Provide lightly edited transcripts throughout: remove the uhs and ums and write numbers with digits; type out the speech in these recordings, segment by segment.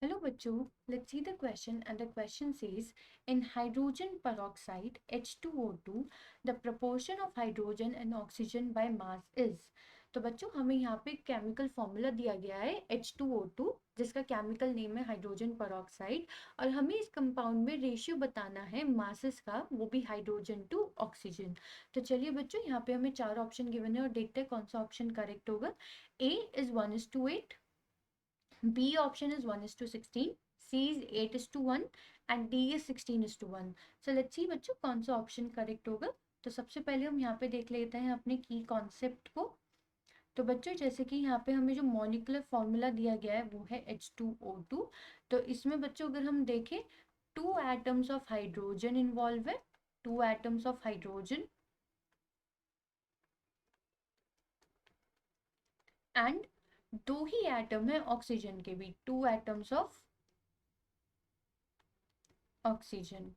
Hello bachcho, let's see the question, and the question says in hydrogen peroxide H2O2 the proportion of hydrogen and oxygen by mass is। तो बच्चों हमें यहाँ पे chemical formula दिया गया है H2O2 जिसका केमिकल नेम है हाइड्रोजन पेरोक्साइड और हमें इस कंपाउंड में रेशियो बताना है मासेस का, वो भी हाइड्रोजन टू ऑक्सीजन। तो चलिए बच्चों यहाँ पे हमें चार ऑप्शन गिवन है और देखते हैं कौन सा ऑप्शन करेक्ट होगा। A is 1:8, B option is 1:16, C is 8:1 and D is 16:1। So let's see बच्चों कौन सा ऑप्शन करेक्ट होगा। तो सबसे पहले हम यहाँ पे देख लेते हैं अपने की कॉन्सेप्ट को। तो बच्चों जैसे कि यहाँ पे हमें जो मॉलिक्यूलर फॉर्मूला दिया गया है वो है H2O2। तो इसमें बच्चों अगर हम देखें two atoms of hydrogen involve है, two atoms of hydrogen and दो ही एटम है ऑक्सीजन के भी, टू एटम्स ऑफ ऑक्सीजन।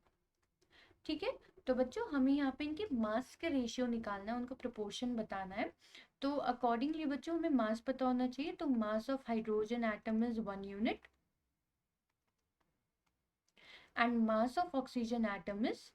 ठीक है, तो बच्चों हमें यहाँ पे इनके मास का रेशियो निकालना है, उनका प्रोपोर्शन बताना है। तो अकॉर्डिंगली बच्चों हमें मास पता होना चाहिए। तो mass of hydrogen atom is 1 unit and mass of oxygen atom is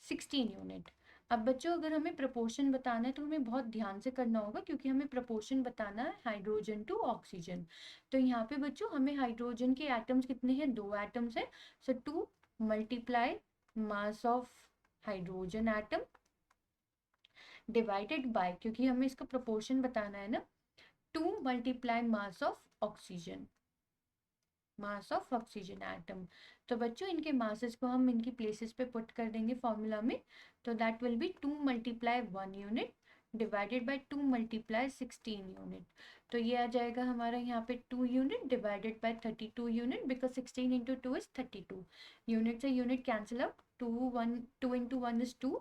16 unit. अब बच्चों अगर हमें प्रोपोर्शन बताना है तो हमें बहुत ध्यान से करना होगा क्योंकि हमें प्रोपोर्शन बताना है हाइड्रोजन टू ऑक्सीजन। तो यहाँ पे बच्चों हमें हाइड्रोजन के एटम्स कितने हैं, दो एटम्स हैं। सो 2 multiply mass of hydrogen atom divided by, क्योंकि हमें इसका प्रोपोर्शन बताना है ना, 2 multiply mass of oxygen, mass of oxygen atom. तो बच्चों इनके मासेस को हम इनकी प्लेसेस पे पुट कर देंगे फॉर्मूला में। तो that will be 2 multiply 1 unit divided by 2 multiply 16 unit. तो ये आ जाएगा हमारा यहाँ पे 2 unit divided by 32 unit, because 16 into 2 is 32। Unit से unit cancel out, 2 into 1 is 2,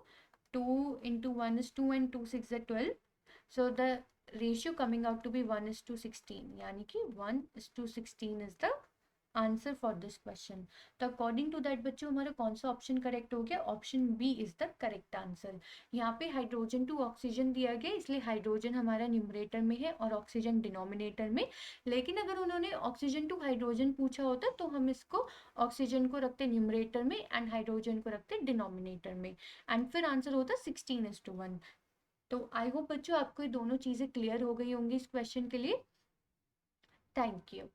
2 into 1 is 2 and 2 6 are 12. So the ratio coming out to be 1:16, यानी कि 1:16 is the answer for this question. तो अकॉर्डिंग टू दैट बच्चों हमारा कौन सा option correct हो गया, option B is the correct answer. यहाँ पे हाइड्रोजन टू ऑक्सीजन दिया गया इसलिए हाइड्रोजन हमारा न्यूमरेटर में है और ऑक्सीजन डिनोमिनेटर में। लेकिन अगर उन्होंने ऑक्सीजन टू हाइड्रोजन पूछा होता तो हम इसको ऑक्सीजन को रखते न्यूमरेटर में एंड हाइड्रोजन को रखते डिनोमिनेटर में एंड फिर आंसर होता 16:1। तो आई होप बच्चों आपको ये दोनों चीज़ें क्लियर हो गई होंगी इस क्वेश्चन के लिए। Thank you.